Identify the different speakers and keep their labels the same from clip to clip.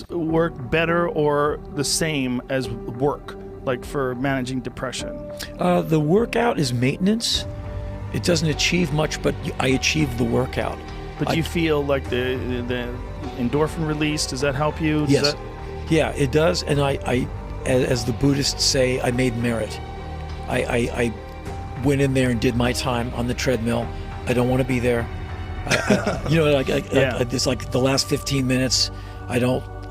Speaker 1: maintenance work better or the same as work, like for managing depression?
Speaker 2: The workout is maintenance. It doesn't achieve much, but I achieve the workout.
Speaker 1: But do you feel like the endorphin release, does that help you?
Speaker 2: Yes. Yeah, it does. And I, as the Buddhists say, I made merit. I went in there and did my time on the treadmill. I don't want to be there. It's like the last 15 minutes,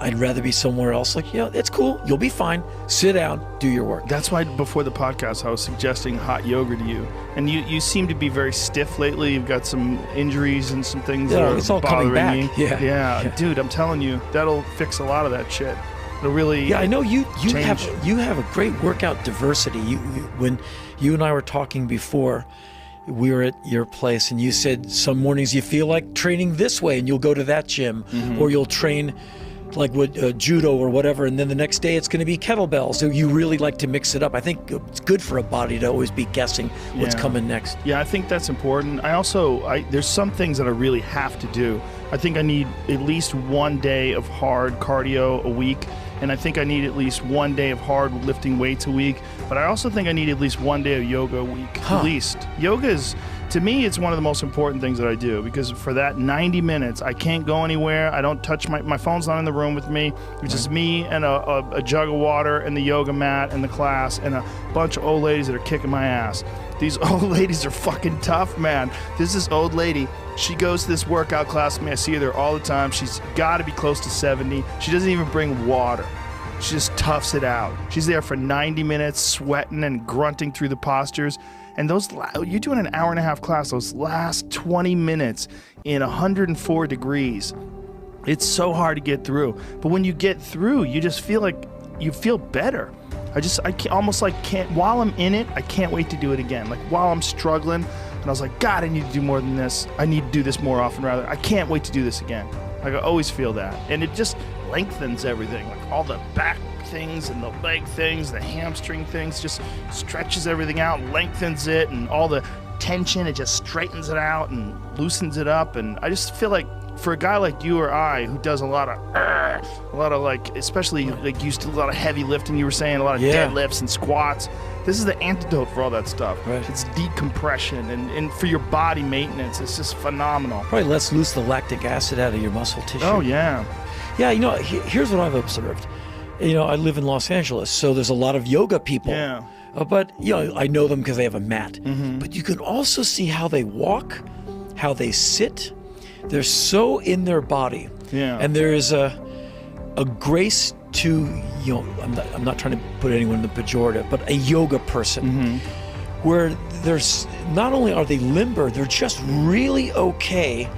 Speaker 2: I'd rather be somewhere else. Like, it's cool. You'll be fine. Sit down, do your work.
Speaker 1: That's why before the podcast, I was suggesting hot yoga to you. And you seem to be very stiff lately. You've got some injuries and some things that are
Speaker 2: it's all coming
Speaker 1: bothering
Speaker 2: back.
Speaker 1: you.
Speaker 2: Yeah.
Speaker 1: Dude, I'm telling you, that'll fix a lot of that shit. It'll really
Speaker 2: Yeah, I know you
Speaker 1: change.
Speaker 2: have a great workout diversity. When you and I were talking before, we were at your place and you said some mornings you feel like training this way and you'll go to that gym, or you'll train like with judo or whatever, and then the next day it's going to be kettlebells. So you really like to mix it up. I think it's good for a body to always be guessing what's coming next.
Speaker 1: Yeah, I think that's important. There's some things that I really have to do. I think I need at least 1 day of hard cardio a week, and I think I need at least 1 day of hard lifting weights a week, but I also think I need at least 1 day of yoga a week, at least. Yoga is, to me, it's one of the most important things that I do, because for that 90 minutes, I can't go anywhere. I don't touch my phone's not in the room with me. It's just me and a jug of water and the yoga mat and the class and a bunch of old ladies that are kicking my ass. These old ladies are fucking tough, man. There's this old lady. She goes to this workout class with me. I see her there all the time. She's got to be close to 70. She doesn't even bring water. She just toughs it out. She's there for 90 minutes, sweating and grunting through the postures. And you're doing an hour and a half class, those last 20 minutes in 104 degrees. It's so hard to get through. But when you get through, you just feel like you feel better. While I'm in it, I can't wait to do it again. Like while I'm struggling, and I was like, God, I need to do more than this. I need to do this more often, rather. I can't wait to do this again. Like I always feel that. And it just lengthens everything. Like all the back things and the leg things, the hamstring things, just stretches everything out, lengthens it, and all the tension, it just straightens it out and loosens it up. And I just feel like for a guy like you or I, who does a lot of like, especially like used to a lot of heavy lifting, you were saying, a lot of deadlifts and squats, this is the antidote for all that stuff.
Speaker 2: Right.
Speaker 1: It's decompression and for your body maintenance. It's just phenomenal.
Speaker 2: Probably lets loose the lactic acid out of your muscle tissue.
Speaker 1: Oh, yeah.
Speaker 2: Yeah, here's what I've observed. I live in Los Angeles, so there's a lot of yoga people.
Speaker 1: Yeah.
Speaker 2: But, I know them because they have a mat.
Speaker 1: Mm-hmm.
Speaker 2: But you can also see how they walk, how they sit. They're so in their body.
Speaker 1: Yeah.
Speaker 2: And there is a grace to, I'm not trying to put anyone in the pejorative, but a yoga person, where there's, not only are they limber, they're just really okay.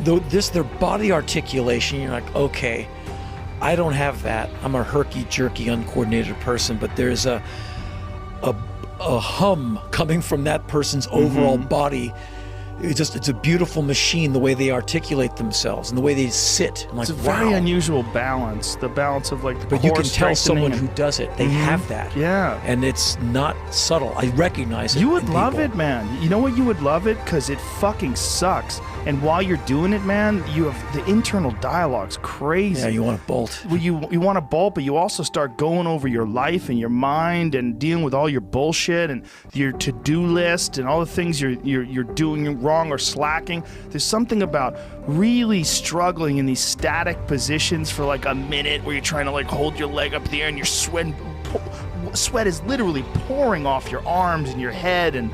Speaker 2: Their body articulation, you're like, okay, I don't have that. I'm a herky-jerky, uncoordinated person, but there's a hum coming from that person's overall body. It's a beautiful machine, the way they articulate themselves and the way they sit. I'm like,
Speaker 1: it's a very unusual balance, the balance of like the
Speaker 2: But
Speaker 1: core
Speaker 2: you can tell someone
Speaker 1: strengthening
Speaker 2: who does it, they have that.
Speaker 1: Yeah.
Speaker 2: And it's not subtle. I recognize it.
Speaker 1: You would
Speaker 2: in
Speaker 1: love
Speaker 2: people.
Speaker 1: it, man. You know what? You would love it because it fucking sucks. And while you're doing it, man, you have the internal dialogue's crazy.
Speaker 2: Yeah, you want to bolt.
Speaker 1: Well, you want to bolt, but you also start going over your life and your mind and dealing with all your bullshit and your to-do list and all the things you're doing wrong or slacking. There's something about really struggling in these static positions for like a minute where you're trying to like hold your leg up in the air and your sweat is literally pouring off your arms and your head, and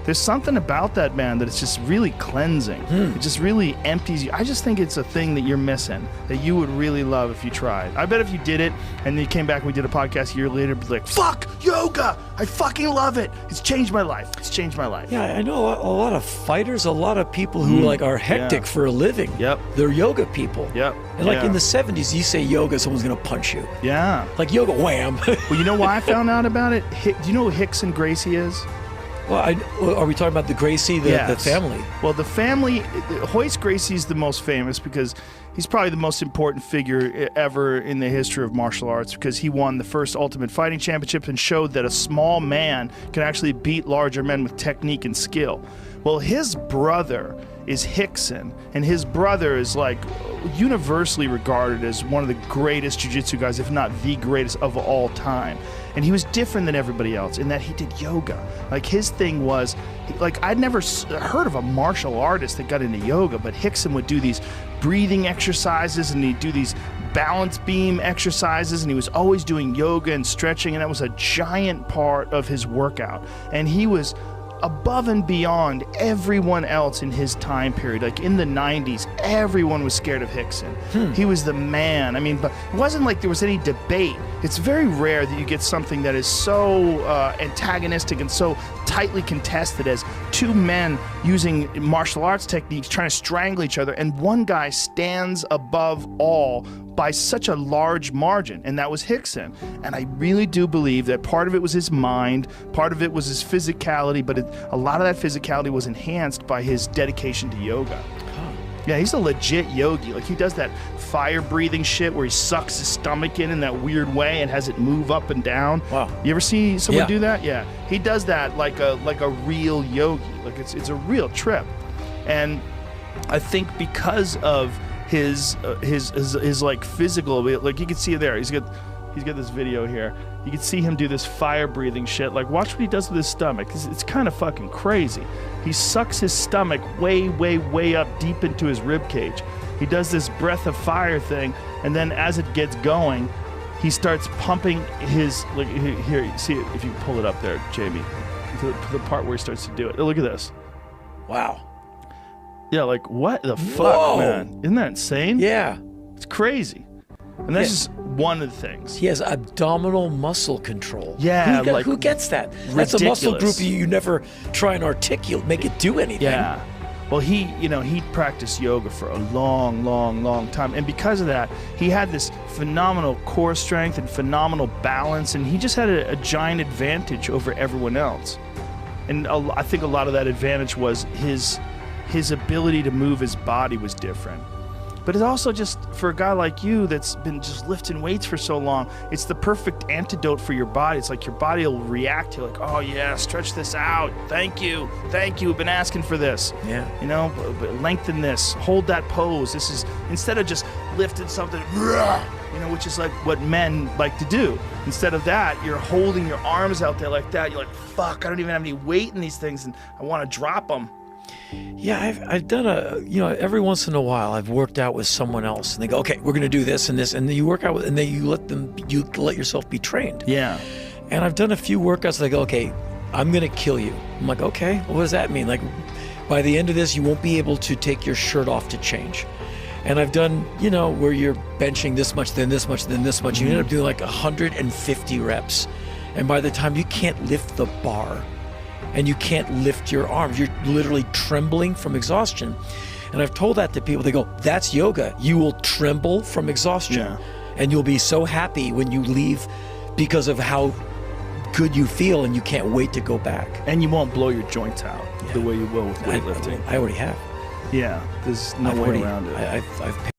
Speaker 1: there's something about that, man, that it's just really cleansing. It just really empties you. I just think it's a thing that you're missing that you would really love if you tried. I bet if you did it and then you came back and we did a podcast a year later, be like, fuck yoga. I fucking love it. It's changed my life. It's changed my life.
Speaker 2: Yeah, I know a lot of fighters, a lot of people who like are hectic for a living.
Speaker 1: Yep.
Speaker 2: They're yoga people.
Speaker 1: Yep.
Speaker 2: And like in the 70s, you say yoga, someone's going to punch you.
Speaker 1: Yeah.
Speaker 2: Like yoga, wham.
Speaker 1: Well, you know why I found out about it? Do you know who Hickson Gracie is?
Speaker 2: Well, are we talking about the Gracie, the family?
Speaker 1: Well, the family, Hoist Gracie's the most famous because he's probably the most important figure ever in the history of martial arts, because he won the first Ultimate Fighting Championship and showed that a small man can actually beat larger men with technique and skill. Well, his brother is Rickson, and his brother is like universally regarded as one of the greatest jiu-jitsu guys, if not the greatest of all time. And he was different than everybody else in that he did yoga. Like his thing was, like I'd never heard of a martial artist that got into yoga, but Rickson would do these breathing exercises and he'd do these balance beam exercises, and he was always doing yoga and stretching, and that was a giant part of his workout. And he was above and beyond everyone else in his time period. Like in the 90s, everyone was scared of Rickson. He was the man. I mean, but it wasn't like there was any debate. It's very rare that you get something that is so antagonistic and so tightly contested as two men using martial arts techniques trying to strangle each other, and one guy stands above all by such a large margin, and that was Rickson. And I really do believe that part of it was his mind, part of it was his physicality, but a lot of that physicality was enhanced by his dedication to yoga. Yeah, he's a legit yogi. Like he does that fire breathing shit where he sucks his stomach in that weird way and has it move up and down.
Speaker 2: Wow.
Speaker 1: You ever see someone
Speaker 2: Yeah.
Speaker 1: do that? Yeah. He does that like a real yogi. Like it's a real trip. And I think because of his like physical, like you can see it there. He's got this video here. You can see him do this fire breathing shit. Like watch what he does with his stomach. It's kind of fucking crazy. He sucks his stomach way, way, way up deep into his rib cage. He does this breath of fire thing, and then as it gets going, he starts pumping his, like here, see it if you pull it up there, Jamie, to the part where he starts to do it. Look at this.
Speaker 2: Wow.
Speaker 1: Yeah, like what the fuck,
Speaker 2: Whoa.
Speaker 1: man? Isn't that insane?
Speaker 2: Yeah.
Speaker 1: It's crazy. And that's
Speaker 2: Yeah.
Speaker 1: just one of the things.
Speaker 2: He has abdominal muscle control.
Speaker 1: Yeah,
Speaker 2: who gets that? That's a muscle group
Speaker 1: ridiculous.
Speaker 2: you never try and articulate, make it do anything.
Speaker 1: Yeah. Well, he practiced yoga for a long, long, long time. And because of that, he had this phenomenal core strength and phenomenal balance. And he just had a giant advantage over everyone else. And I think a lot of that advantage was his ability to move his body was different. But it's also just, for a guy like you that's been just lifting weights for so long, it's the perfect antidote for your body. It's like your body will react to like, oh yeah, stretch this out. Thank you. We've been asking for this.
Speaker 2: Yeah.
Speaker 1: You know, lengthen this, hold that pose. This is, instead of just lifting something, you know, which is like what men like to do. Instead of that, you're holding your arms out there like that. You're like, fuck, I don't even have any weight in these things and I want to drop them.
Speaker 2: Yeah, I've done every once in a while I've worked out with someone else, and they go, okay, we're gonna do this and this, and then you work out with, and then you let yourself be trained.
Speaker 1: Yeah.
Speaker 2: And I've done a few workouts. They go, okay, I'm gonna kill you. I'm like, okay, what does that mean? Like, by the end of this, you won't be able to take your shirt off to change. And I've done, where you're benching this much, then this much, then this much. You end up doing like 150 reps, and by the time you can't lift the bar. And you can't lift your arms. You're literally trembling from exhaustion. And I've told that to people. They go, that's yoga. You will tremble from exhaustion.
Speaker 1: Yeah.
Speaker 2: And you'll be so happy when you leave because of how good you feel, and you can't wait to go back.
Speaker 1: And you won't blow your joints out the way you will with weightlifting.
Speaker 2: I already have.
Speaker 1: Yeah, there's no way around it.
Speaker 2: I've